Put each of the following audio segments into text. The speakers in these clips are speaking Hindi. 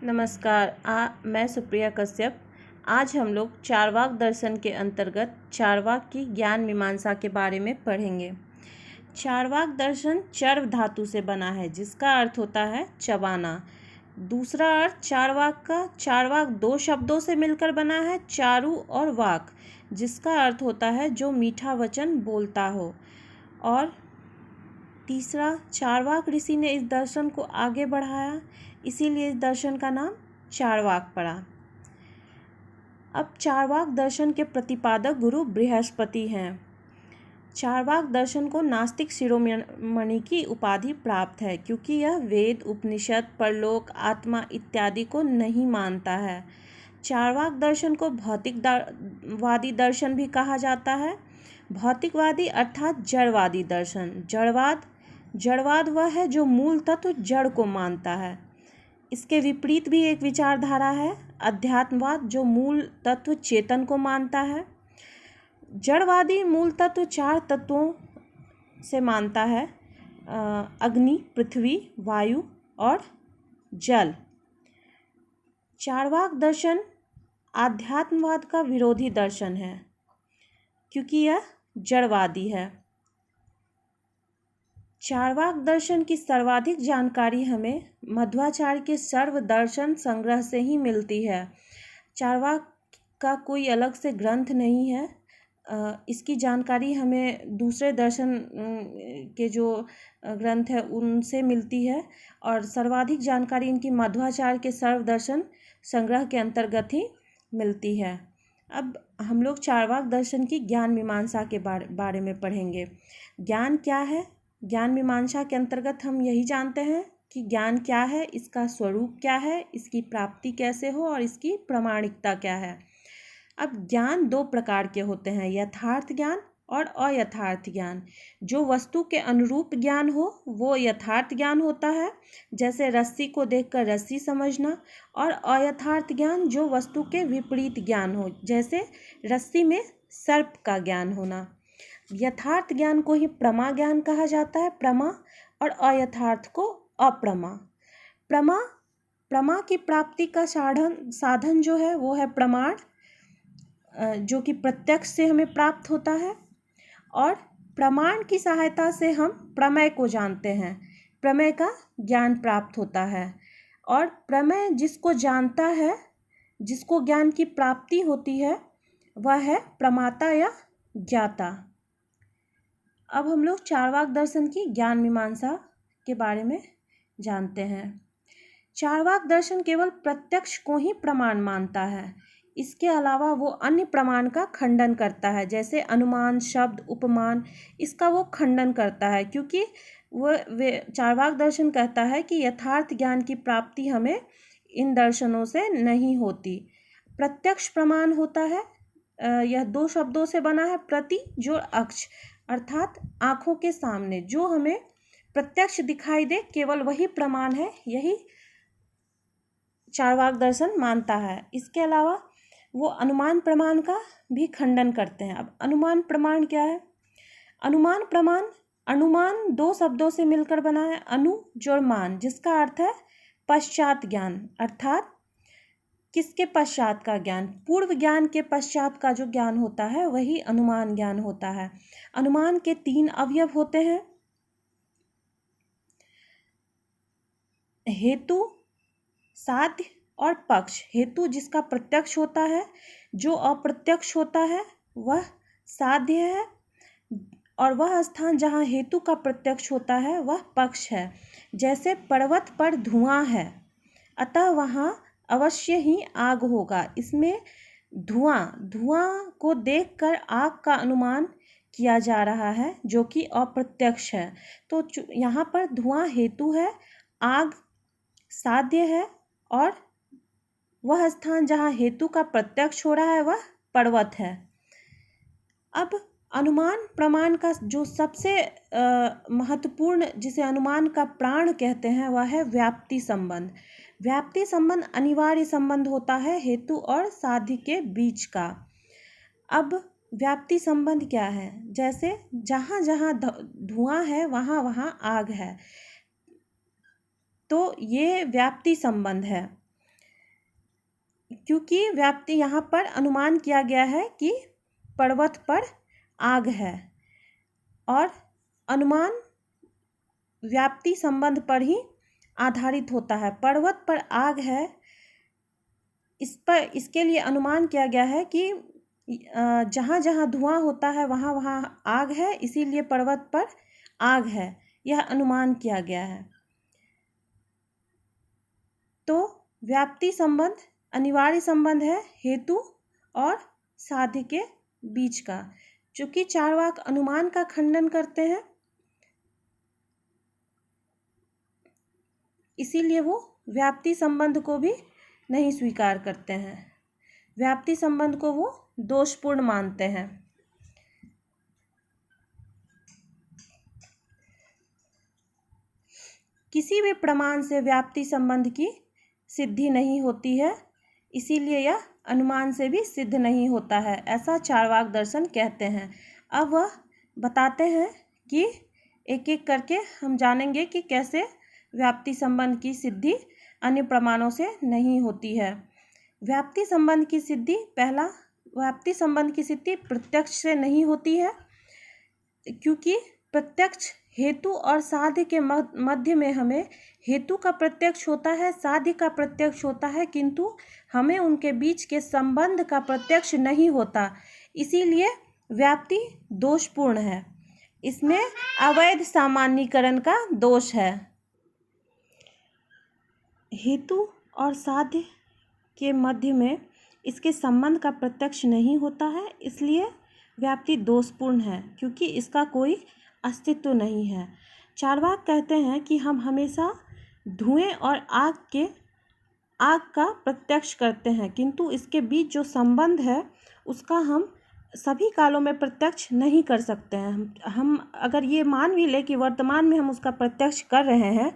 नमस्कार। मैं सुप्रिया कश्यप। आज हम लोग चार्वाक दर्शन के अंतर्गत चार्वाक की ज्ञान मीमांसा के बारे में पढ़ेंगे। चार्वाक दर्शन चर्व धातु से बना है, जिसका अर्थ होता है चबाना। दूसरा अर्थ चार्वाक का, चार्वाक दो शब्दों से मिलकर बना है, चारु और वाक, जिसका अर्थ होता है जो मीठा वचन बोलता हो। और तीसरा, चार्वाक ऋषि ने इस दर्शन को आगे बढ़ाया, इसीलिए इस दर्शन का नाम चार्वाक पड़ा। अब चार्वाक दर्शन के प्रतिपादक गुरु बृहस्पति हैं। चार्वाक दर्शन को नास्तिक शिरोमणि की उपाधि प्राप्त है, क्योंकि यह वेद, उपनिषद, परलोक, आत्मा इत्यादि को नहीं मानता है। चार्वाक दर्शन को भौतिकवादी दर्शन भी कहा जाता है। भौतिकवादी अर्थात जड़वादी दर्शन। जड़वाद वह है जो मूल तत्व जड़ को मानता है। इसके विपरीत भी एक विचारधारा है, अध्यात्मवाद, जो मूल तत्व चेतन को मानता है। जड़वादी मूल तत्व चार तत्वों से मानता है, अग्नि, पृथ्वी, वायु और जल। चार्वाक दर्शन आध्यात्मवाद का विरोधी दर्शन है, क्योंकि यह जड़वादी है। चार्वाक दर्शन की सर्वाधिक जानकारी हमें मध्वाचार्य के सर्वदर्शन संग्रह से ही मिलती है। चार्वाक का कोई अलग से ग्रंथ नहीं है। इसकी जानकारी हमें दूसरे दर्शन के जो ग्रंथ है उनसे मिलती है, और सर्वाधिक जानकारी इनकी मध्वाचार्य के सर्वदर्शन संग्रह के अंतर्गत ही मिलती है। अब हम लोग चार्वाक दर्शन की ज्ञान मीमांसा के बारे में पढ़ेंगे। ज्ञान क्या है? ज्ञान मीमांसा के अंतर्गत हम यही जानते हैं कि ज्ञान क्या है, इसका स्वरूप क्या है, इसकी प्राप्ति कैसे हो और इसकी प्रामाणिकता क्या है। अब ज्ञान दो प्रकार के होते हैं, यथार्थ ज्ञान और अयथार्थ ज्ञान। जो वस्तु के अनुरूप ज्ञान हो वो यथार्थ ज्ञान होता है, जैसे रस्सी को देखकर रस्सी समझना। और अयथार्थ ज्ञान जो वस्तु के विपरीत ज्ञान हो, जैसे रस्सी में सर्प का ज्ञान होना। यथार्थ ज्ञान को ही प्रमा ज्ञान कहा जाता है, प्रमा, और अयथार्थ को अप्रमा। प्रमा की प्राप्ति का साधन जो है वो है प्रमाण, जो कि प्रत्यक्ष से हमें प्राप्त होता है। और प्रमाण की सहायता से हम प्रमेय को जानते हैं, प्रमेय का ज्ञान प्राप्त होता है। और प्रमेय जिसको जानता है, जिसको ज्ञान की प्राप्ति होती है, वह है प्रमाता या ज्ञाता। अब हम लोग चार्वाक दर्शन की ज्ञान मीमांसा के बारे में जानते हैं। चार्वाक दर्शन केवल प्रत्यक्ष को ही प्रमाण मानता है। इसके अलावा वो अन्य प्रमाण का खंडन करता है, जैसे अनुमान, शब्द, उपमान, इसका वो खंडन करता है, क्योंकि चार्वाक दर्शन कहता है कि यथार्थ ज्ञान की प्राप्ति हमें इन दर्शनों से नहीं होती। प्रत्यक्ष प्रमाण होता है, यह दो शब्दों से बना है, प्रति जोड़ अक्ष, अर्थात आँखों के सामने जो हमें प्रत्यक्ष दिखाई दे, केवल वही प्रमाण है, यही चार्वाक दर्शन मानता है। इसके अलावा वो अनुमान प्रमाण का भी खंडन करते हैं। अब अनुमान प्रमाण क्या है? अनुमान दो शब्दों से मिलकर बना है, अनु जोड़ मान, जिसका अर्थ है पश्चात ज्ञान, अर्थात किसके पश्चात का ज्ञान? पूर्व ज्ञान के पश्चात का जो ज्ञान होता है वही अनुमान ज्ञान होता है। अनुमान के तीन अवयव होते हैं, हेतु, साध्य और पक्ष। हेतु जिसका प्रत्यक्ष होता है, जो अप्रत्यक्ष होता है वह साध्य है, और वह स्थान जहाँ हेतु का प्रत्यक्ष होता है वह पक्ष है। जैसे पर्वत पर धुआं है, अतः वहाँ अवश्य ही आग होगा। इसमें धुआं को देखकर आग का अनुमान किया जा रहा है, जो कि अप्रत्यक्ष है। तो यहाँ पर धुआं हेतु है, आग साध्य है, और वह स्थान जहाँ हेतु का प्रत्यक्ष हो रहा है वह पर्वत है। अब अनुमान प्रमाण का जो सबसे महत्वपूर्ण, जिसे अनुमान का प्राण कहते हैं, वह है व्याप्ति संबंध। व्याप्ति संबंध अनिवार्य संबंध होता है हेतु और साध्य के बीच का। अब व्याप्ति संबंध क्या है? जैसे जहाँ जहाँ धुआं है वहाँ वहाँ आग है, तो ये व्याप्ति संबंध है। क्योंकि व्याप्ति यहाँ पर अनुमान किया गया है कि पर्वत पर आग है और अनुमान व्याप्ति संबंध पर ही आधारित होता है। पर्वत पर आग है, इसके लिए अनुमान किया गया है कि जहाँ जहाँ धुआं होता है वहाँ वहाँ आग है, इसीलिए पर्वत पर आग है, यह अनुमान किया गया है। तो व्याप्ति संबंध अनिवार्य संबंध है हेतु और साध्य के बीच का। चूंकि चार्वाक अनुमान का खंडन करते हैं, इसीलिए वो व्याप्ति संबंध को भी नहीं स्वीकार करते हैं। व्याप्ति संबंध को वो दोषपूर्ण मानते हैं। किसी भी प्रमाण से व्याप्ति संबंध की सिद्धि नहीं होती है, इसीलिए यह अनुमान से भी सिद्ध नहीं होता है, ऐसा चार्वाक दर्शन कहते हैं। अब वह बताते हैं कि एक एक करके हम जानेंगे कि कैसे व्याप्ति संबंध की सिद्धि अन्य प्रमाणों से नहीं होती है। व्याप्ति संबंध की सिद्धि, पहला, व्याप्ति संबंध की सिद्धि प्रत्यक्ष से नहीं होती है, क्योंकि प्रत्यक्ष हेतु और साध्य के मध्य में हमें हेतु का प्रत्यक्ष होता है, साध्य का प्रत्यक्ष होता है, किंतु हमें उनके बीच के संबंध का प्रत्यक्ष नहीं होता, इसीलिए व्याप्ति दोषपूर्ण है। इसमें अवैध सामान्यीकरण का दोष है। हेतु और साध्य के मध्य में इसके संबंध का प्रत्यक्ष नहीं होता है, इसलिए व्याप्ति दोषपूर्ण है, क्योंकि इसका कोई अस्तित्व नहीं है। चार्वाक कहते हैं कि हम हमेशा धुएं और आग का प्रत्यक्ष करते हैं, किंतु इसके बीच जो संबंध है उसका हम सभी कालों में प्रत्यक्ष नहीं कर सकते हैं। हम अगर ये मान भी ले कि वर्तमान में हम उसका प्रत्यक्ष कर रहे हैं,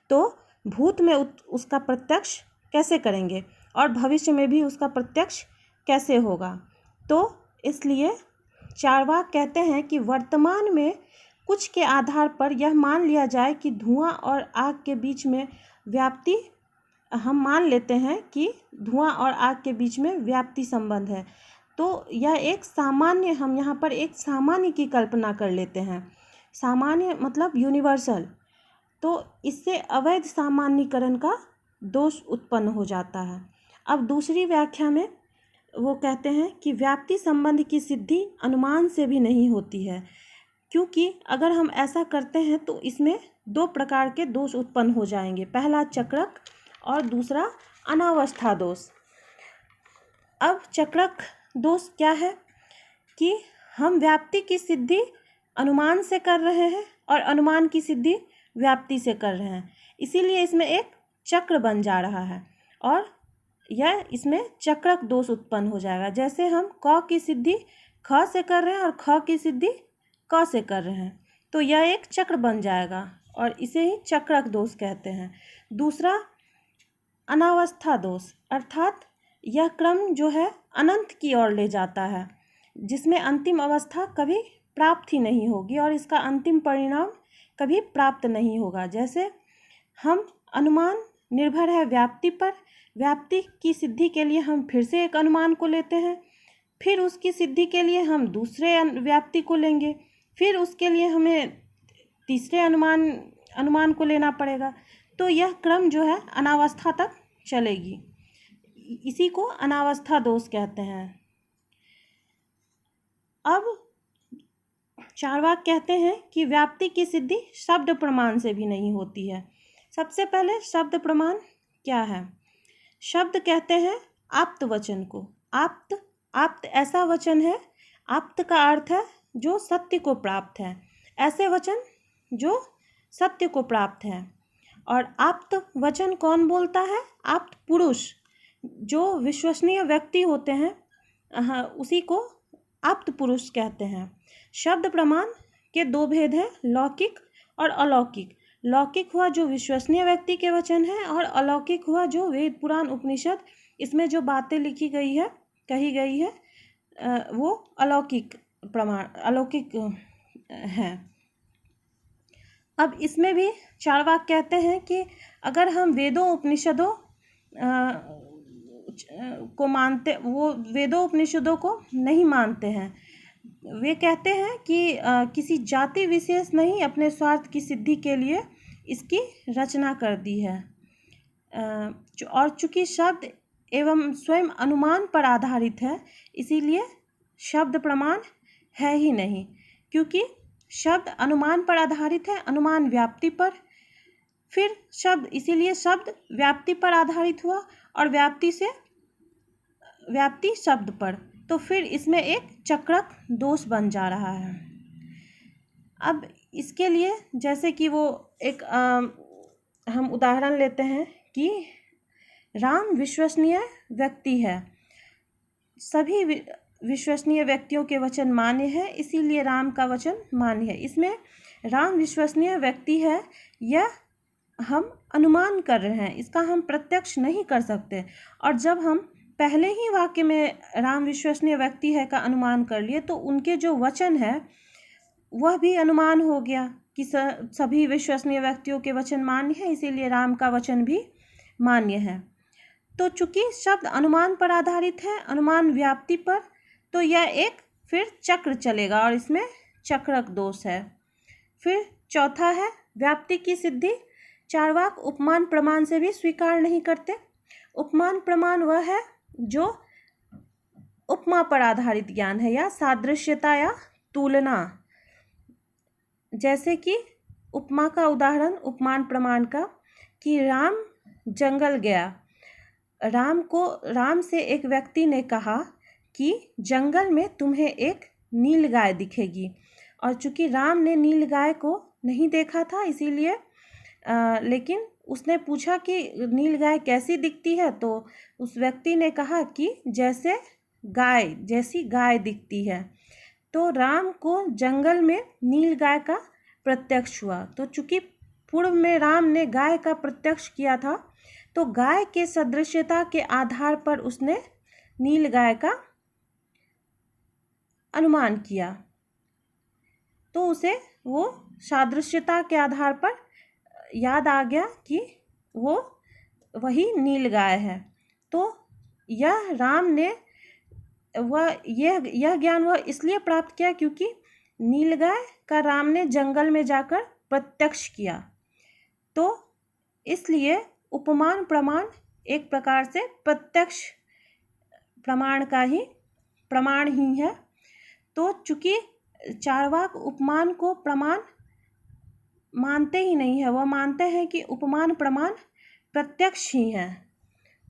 तो भूत में उसका प्रत्यक्ष कैसे करेंगे और भविष्य में भी उसका प्रत्यक्ष कैसे होगा। तो इसलिए चार्वाक कहते हैं कि वर्तमान में कुछ के आधार पर यह मान लिया जाए कि धुआं और आग के बीच में व्याप्ति, हम मान लेते हैं कि धुआं और आग के बीच में व्याप्ति संबंध है, तो यह एक सामान्य, हम यहाँ पर एक सामान्य की कल्पना कर लेते हैं। सामान्य मतलब यूनिवर्सल, तो इससे अवैध सामान्यीकरण का दोष उत्पन्न हो जाता है। अब दूसरी व्याख्या में वो कहते हैं कि व्याप्ति संबंध की सिद्धि अनुमान से भी नहीं होती है, क्योंकि अगर हम ऐसा करते हैं तो इसमें दो प्रकार के दोष उत्पन्न हो जाएंगे, पहला चक्रक और दूसरा अनावस्था दोष। अब चक्रक दोष क्या है कि हम व्याप्ति की सिद्धि अनुमान से कर रहे हैं और अनुमान की सिद्धि व्याप्ति से कर रहे हैं, इसीलिए इसमें एक चक्र बन जा रहा है और यह इसमें चक्रक दोष उत्पन्न हो जाएगा। जैसे हम क की सिद्धि ख से कर रहे हैं और ख की सिद्धि क से कर रहे हैं, तो यह एक चक्र बन जाएगा और इसे ही चक्रक दोष कहते हैं। दूसरा अनावस्था दोष, अर्थात यह क्रम जो है अनंत की ओर ले जाता है, जिसमें अंतिम अवस्था कभी प्राप्त ही नहीं होगी और इसका अंतिम परिणाम कभी प्राप्त नहीं होगा। जैसे हम अनुमान निर्भर है व्याप्ति पर, व्याप्ति की सिद्धि के लिए हम फिर से एक अनुमान को लेते हैं, फिर उसकी सिद्धि के लिए हम दूसरे व्याप्ति को लेंगे, फिर उसके लिए हमें तीसरे अनुमान को लेना पड़ेगा, तो यह क्रम जो है अनावस्था तक चलेगी। इसी को अनावस्था दोष कहते हैं। अब चार्वाक कहते हैं कि व्याप्ति की सिद्धि शब्द प्रमाण से भी नहीं होती है। सबसे पहले शब्द प्रमाण क्या है? शब्द कहते हैं आप्त वचन को। आप्त ऐसा वचन है, आप्त का अर्थ है जो सत्य को प्राप्त है, ऐसे वचन जो सत्य को प्राप्त है। और आप्त वचन कौन बोलता है? आप्त पुरुष, जो विश्वसनीय व्यक्ति होते हैं, उसी को आप्त पुरुष कहते हैं। शब्द प्रमाण के दो भेद हैं, लौकिक और अलौकिक। लौकिक हुआ जो विश्वसनीय व्यक्ति के वचन है और अलौकिक हुआ जो वेद पुराण उपनिषद इसमें जो बातें लिखी गई है, कही गई है, वो अलौकिक प्रमाण, अलौकिक है। अब इसमें भी चार्वाक कहते हैं कि अगर हम वेदों उपनिषदों को मानते, वो वेदों उपनिषदों को नहीं मानते हैं। वे कहते हैं कि किसी जाति विशेष नहीं अपने स्वार्थ की सिद्धि के लिए इसकी रचना कर दी है। और चूंकि शब्द एवं स्वयं अनुमान पर आधारित है, इसीलिए शब्द प्रमाण है ही नहीं। क्योंकि शब्द अनुमान पर आधारित है, अनुमान व्याप्ति पर, फिर शब्द, इसीलिए शब्द व्याप्ति पर आधारित हुआ और व्याप्ति से व्याप्ति शब्द पर, तो फिर इसमें एक चक्रक दोष बन जा रहा है। अब इसके लिए जैसे कि वो एक हम उदाहरण लेते हैं कि राम विश्वसनीय व्यक्ति है, सभी विश्वसनीय व्यक्तियों के वचन मान्य है, इसीलिए राम का वचन मान्य है। इसमें राम विश्वसनीय व्यक्ति है यह हम अनुमान कर रहे हैं, इसका हम प्रत्यक्ष नहीं कर सकते। और जब हम पहले ही वाक्य में राम विश्वसनीय व्यक्ति है का अनुमान कर लिए, तो उनके जो वचन है वह भी अनुमान हो गया कि सभी विश्वसनीय व्यक्तियों के वचन मान्य है, इसीलिए राम का वचन भी मान्य है। तो चूंकि शब्द अनुमान पर आधारित है, अनुमान व्याप्ति पर, तो यह एक फिर चक्र चलेगा और इसमें चक्रक दोष है। फिर चौथा है व्याप्ति की सिद्धि। चार्वाक उपमान प्रमाण से भी स्वीकार नहीं करते। उपमान प्रमाण वह है जो उपमा पर आधारित ज्ञान है या सादृश्यता या तुलना। जैसे कि उपमा का उदाहरण उपमान प्रमाण का कि राम जंगल गया, राम से एक व्यक्ति ने कहा कि जंगल में तुम्हें एक नीलगाय दिखेगी, और चूंकि राम ने नीलगाय को नहीं देखा था इसीलिए लेकिन उसने पूछा कि नीलगाय कैसी दिखती है, तो उस व्यक्ति ने कहा कि जैसी गाय दिखती है। तो राम को जंगल में नीलगाय का प्रत्यक्ष हुआ। तो चूंकि पूर्व में राम ने गाय का प्रत्यक्ष किया था, तो गाय के सदृश्यता के आधार पर उसने नीलगाय का अनुमान किया, तो उसे वो सादृश्यता के आधार पर याद आ गया कि वो वही नीलगाय है। तो यह राम ने यह ज्ञान वह इसलिए प्राप्त किया क्योंकि नीलगाय का राम ने जंगल में जाकर प्रत्यक्ष किया। तो इसलिए उपमान प्रमाण एक प्रकार से प्रत्यक्ष प्रमाण ही है। तो चूंकि चार्वाक उपमान को प्रमाण मानते ही नहीं है, वह मानते हैं कि उपमान प्रमाण प्रत्यक्ष ही है,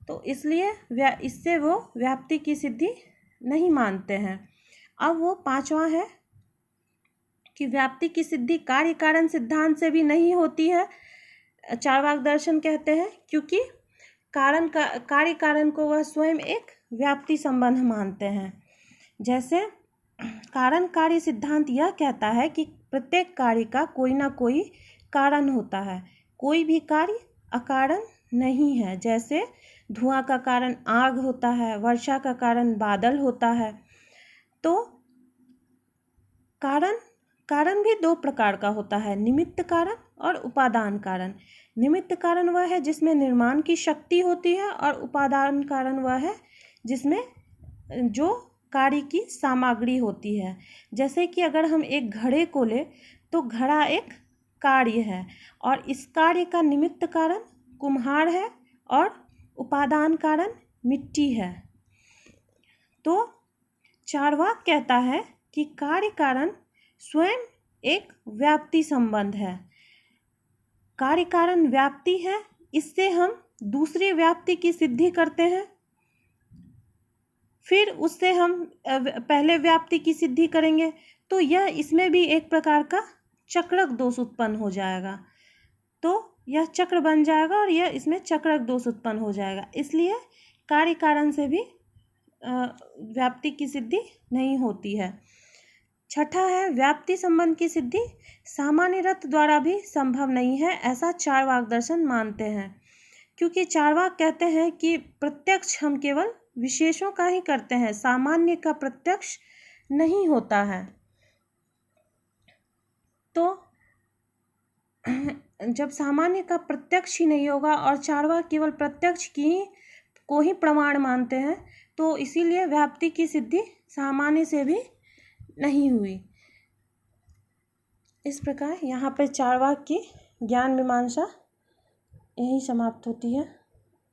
तो इसलिए इससे वो व्याप्ति की सिद्धि नहीं मानते हैं। अब वो पांचवा है कि व्याप्ति की सिद्धि कार्य कारण सिद्धांत से भी नहीं होती है, चार्वाक दर्शन कहते हैं, क्योंकि कार्य कारण को वह स्वयं एक व्याप्ति संबंध मानते हैं। जैसे कारण कार्य सिद्धांत यह कहता है कि प्रत्येक कार्य का कोई ना कोई कारण होता है, कोई भी कार्य अकारण नहीं है। जैसे धुआं का कारण आग होता है, वर्षा का कारण बादल होता है। तो कारण भी दो प्रकार का होता है, निमित्त कारण और उपादान कारण। निमित्त कारण वह है जिसमें निर्माण की शक्ति होती है, और उपादान कारण वह है जिसमें जो कार्य की सामग्री होती है। जैसे कि अगर हम एक घड़े को ले, तो घड़ा एक कार्य है, और इस कार्य का निमित्त कारण कुम्हार है और उपादान कारण मिट्टी है। तो चार्वाक कहता है कि कार्य कारण स्वयं एक व्याप्ति संबंध है। कार्य कारण व्याप्ति है, इससे हम दूसरी व्याप्ति की सिद्धि करते हैं, फिर उससे हम पहले व्याप्ति की सिद्धि करेंगे, तो यह इसमें भी एक प्रकार का चक्रक दोष उत्पन्न हो जाएगा। तो यह चक्र बन जाएगा और यह इसमें चक्रक दोष उत्पन्न हो जाएगा। इसलिए कार्य कारण से भी व्याप्ति की सिद्धि नहीं होती है। छठा है व्याप्ति संबंध की सिद्धि सामान्य रथ द्वारा भी संभव नहीं है, ऐसा चार्वाक दर्शन मानते हैं। क्योंकि चार्वाक कहते हैं कि प्रत्यक्ष हम केवल विशेषों का ही करते हैं, सामान्य का प्रत्यक्ष नहीं होता है। तो जब सामान्य का प्रत्यक्ष ही नहीं होगा और चार्वाक केवल प्रत्यक्ष की को ही प्रमाण मानते हैं, तो इसीलिए व्याप्ति की सिद्धि सामान्य से भी नहीं हुई। इस प्रकार यहाँ पर चारवाक की ज्ञान मीमांसा यहीं समाप्त होती है।